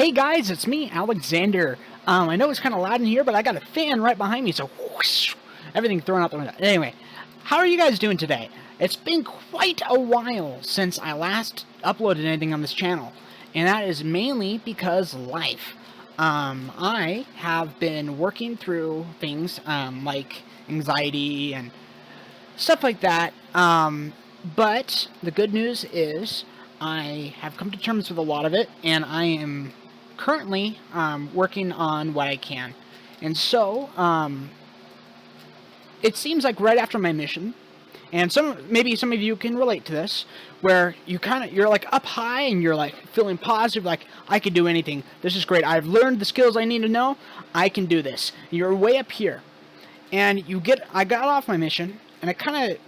Hey guys, it's me, Alexander. I know it's kind of loud in here, but I got a fan right behind me, so whoosh, everything thrown out the window. Anyway, how are you guys doing today? It's been quite a while since I last uploaded anything on this channel, and that is mainly because life. I have been working through things like anxiety and stuff like that. But the good news is I have come to terms with a lot of it, and I am currently working on what I can. And so, it seems like right after my mission, and maybe some of you can relate to this, where you're like up high and you're like feeling positive, like I can do anything. This is great. I've learned the skills I need to know. I can do this. You're way up here, and I got off my mission, and it kind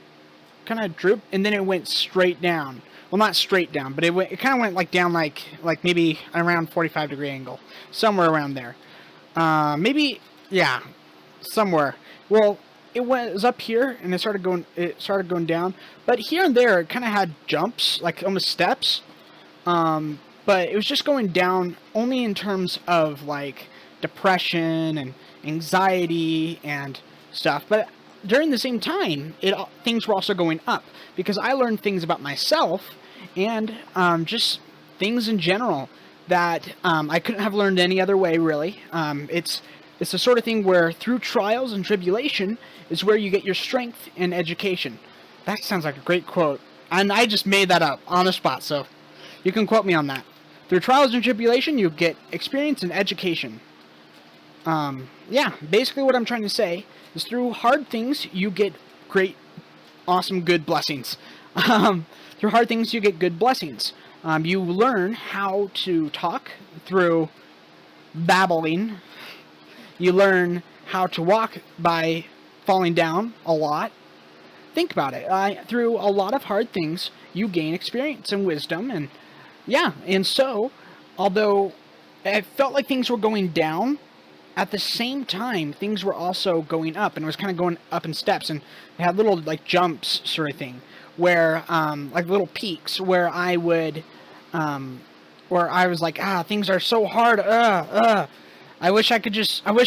of drooped, and then it went straight down. Well, not straight down, but it kind of went like down, like maybe around 45-degree angle, somewhere around there. Maybe, yeah, somewhere. Well, it was up here, and it started going down. But here and there, it kind of had jumps, like almost steps. But it was just going down only in terms of like depression and anxiety and stuff. But during the same time, things were also going up because I learned things about myself and just things in general that I couldn't have learned any other way, really. It's the sort of thing where through trials and tribulation is where you get your strength and education. That sounds like a great quote, and I just made that up on the spot, so you can quote me on that. Through trials and tribulation, you get experience and education. Yeah, basically what I'm trying to say is through hard things, you get great, awesome, good blessings. Through hard things, you get good blessings. You learn how to talk through babbling. You learn how to walk by falling down a lot. Think about it. Through a lot of hard things, you gain experience and wisdom. And yeah, and so, although it felt like things were going down, at the same time, things were also going up, and it was kind of going up in steps, and it had little, like, jumps sort of thing, where, like, little peaks, where I was like, things are so hard, I wish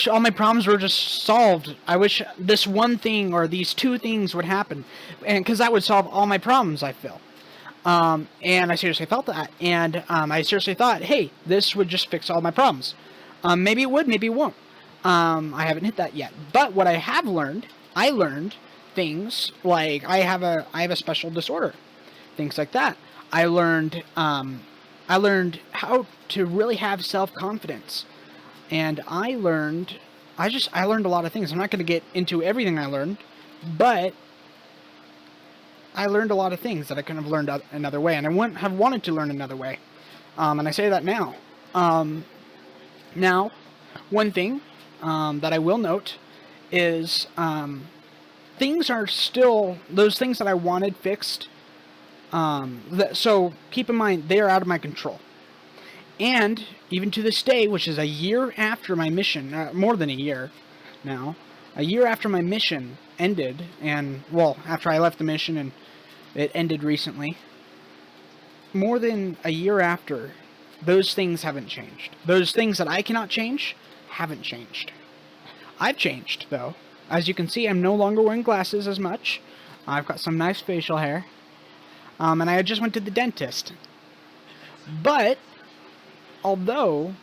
all my problems were just solved. I wish this one thing or these two things would happen, and because that would solve all my problems, I feel. And I seriously felt that, and I seriously thought, hey, this would just fix all my problems. Maybe it would, maybe it won't. I haven't hit that yet. But what I have learned, I learned things like I have a special disorder, things like that. I learned how to really have self-confidence, and I learned a lot of things. I'm not going to get into everything I learned, but I learned a lot of things that I couldn't have learned another way, and I wouldn't have wanted to learn another way. And I say that now. Now, one thing that I will note is things are still, those things that I wanted fixed, so keep in mind, they are out of my control. And even to this day, which is a year after my mission, more than a year now, a year after my mission ended, and, well, after I left the mission and it ended recently, more than a year after, those things haven't changed. Those things that I cannot change haven't changed. I've changed, though. As you can see, I'm no longer wearing glasses as much. I've got some nice facial hair. And I just went to the dentist. But, although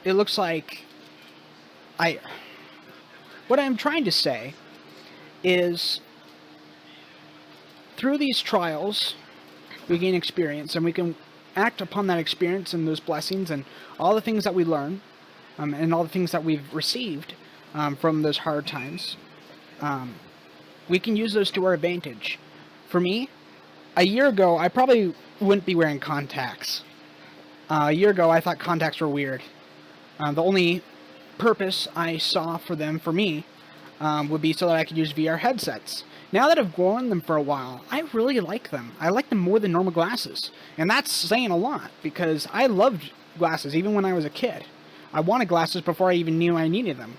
it looks like what I'm trying to say is through these trials, we gain experience, and we can act upon that experience and those blessings and all the things that we learn, and all the things that we've received from those hard times. We can use those to our advantage. For me, a year ago, I probably wouldn't be wearing contacts. A year ago, I thought contacts were weird. The only purpose I saw for them, for me, would be so that I could use VR headsets. Now that I've worn them for a while, I really like them. I like them more than normal glasses. And that's saying a lot, because I loved glasses even when I was a kid. I wanted glasses before I even knew I needed them.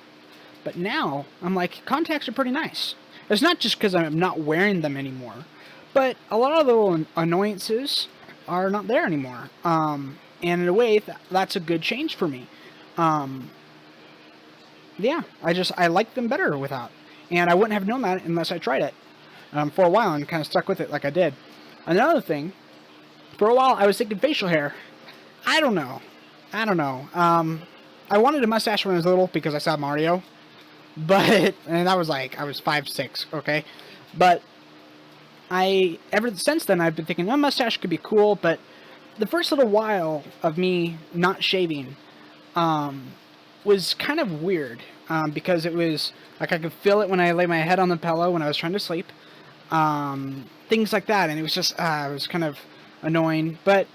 But now, I'm like, contacts are pretty nice. It's not just because I'm not wearing them anymore, but a lot of the little annoyances are not there anymore. And in a way, that's a good change for me. Um, yeah, I like them better without. And I wouldn't have known that unless I tried it for a while and kind of stuck with it like I did. Another thing, for a while I was thinking facial hair. I don't know. I don't know. I wanted a mustache when I was little because I saw Mario. But, and that was like, I was 5'6", okay? But ever since then, I've been thinking, oh, mustache could be cool, but the first little while of me not shaving, was kind of weird, because it was, like, I could feel it when I lay my head on the pillow when I was trying to sleep, things like that, and it was just, it was kind of annoying, but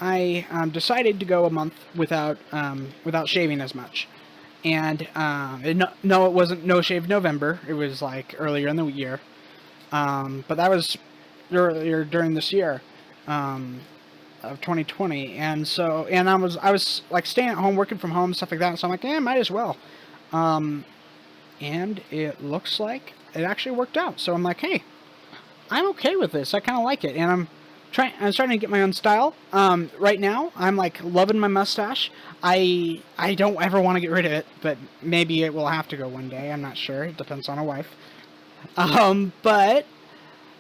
I, decided to go a month without shaving as much. And no, it wasn't No Shave November. It was like earlier in the year. But that was earlier during this year of 2020. And so, and I was like staying at home, working from home, stuff like that. So I'm like, yeah, might as well. And it looks like it actually worked out. So I'm like, hey, I'm okay with this. I kind of like it, and I'm starting to get my own style. Right now, I'm like loving my mustache. I don't ever want to get rid of it, but maybe it will have to go one day. I'm not sure. It depends on a wife. But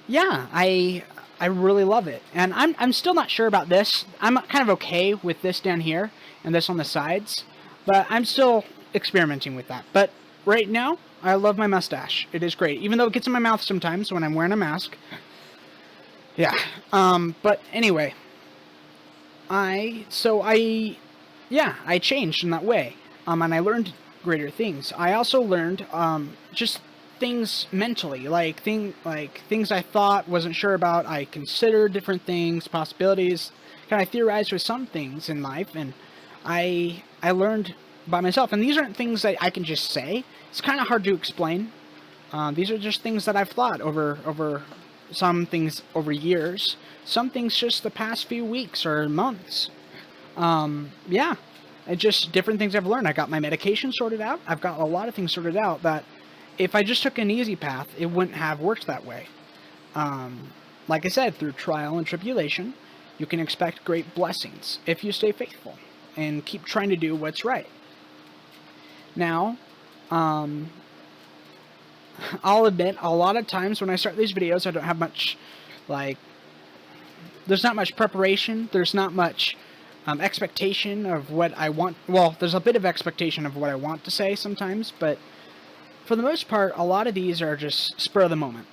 yeah, I really love it, and I'm still not sure about this. I'm kind of okay with this down here and this on the sides, but I'm still experimenting with that. But right now, I love my mustache. It is great, even though it gets in my mouth sometimes when I'm wearing a mask. Yeah. But anyway, I changed in that way. And I learned greater things. I also learned, just things mentally, like things I thought, wasn't sure about. I considered different things, possibilities, kind of theorized with some things in life, and I learned by myself. And these aren't things that I can just say. It's kind of hard to explain. These are just things that I've thought over some things over years, some things just the past few weeks or months. Yeah, it's just different things I've learned. I got my medication sorted out. I've got a lot of things sorted out that if I just took an easy path, it wouldn't have worked that way. Like I said, through trial and tribulation, you can expect great blessings if you stay faithful and keep trying to do what's right. Now, I'll admit, a lot of times when I start these videos, I don't have much, there's not much preparation, there's not much expectation of what I want. Well, there's a bit of expectation of what I want to say sometimes, but for the most part, a lot of these are just spur of the moment.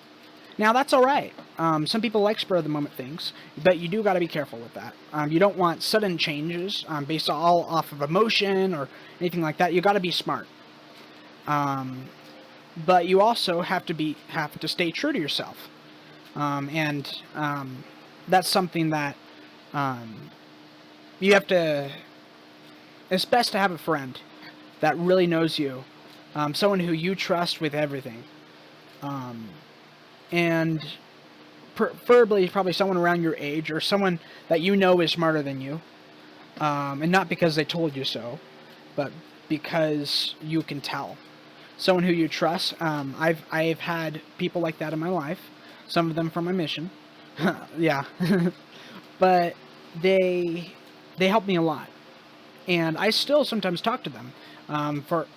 Now, that's alright. Some people like spur of the moment things, but you do got to be careful with that. You don't want sudden changes based all off of emotion or anything like that. You got to be smart. But you also have to stay true to yourself, and that's something that you have to. It's best to have a friend that really knows you, someone who you trust with everything, and preferably probably someone around your age or someone that you know is smarter than you, and not because they told you so, but because you can tell. Someone who you trust. I've had people like that in my life. Some of them from my mission. Yeah. But they help me a lot. And I still sometimes talk to them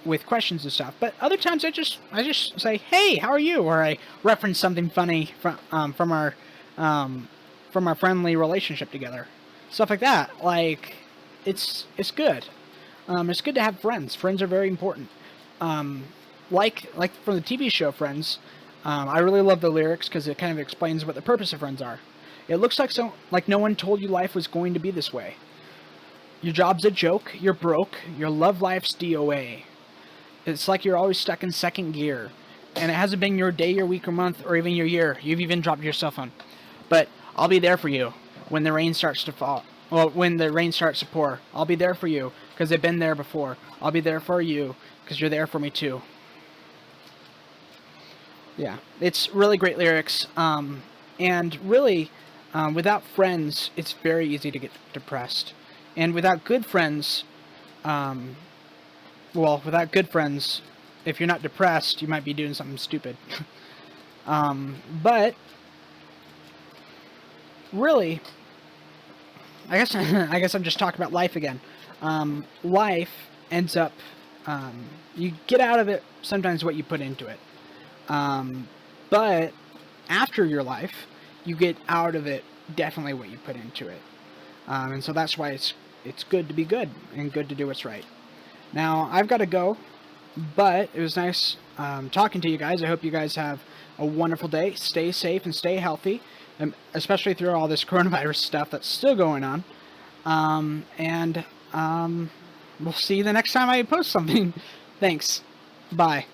with questions and stuff. But other times I just say, "Hey, how are you?" Or I reference something funny from our friendly relationship together. Stuff like that. Like it's good. It's good to have friends. Friends are very important. Like from the TV show Friends, I really love the lyrics because it kind of explains what the purpose of friends are. It looks like no one told you life was going to be this way. Your job's a joke, you're broke, your love life's DOA. It's like you're always stuck in second gear, and it hasn't been your day, your week, or month, or even your year. You've even dropped your cell phone. But I'll be there for you when the rain starts to fall. Well, when the rain starts to pour. I'll be there for you because I've been there before. I'll be there for you because you're there for me too. Yeah, it's really great lyrics, and really, without friends, it's very easy to get depressed. And without good friends, if you're not depressed, you might be doing something stupid. But, really, I guess I guess I'm just talking about life again. Life ends up, you get out of it sometimes what you put into it. But after your life, you get out of it definitely what you put into it. And so that's why it's good to be good and good to do what's right. Now I've got to go, but it was nice talking to you guys. I hope you guys have a wonderful day. Stay safe and stay healthy, especially through all this coronavirus stuff that's still going on. And we'll see you the next time I post something. Thanks. Bye.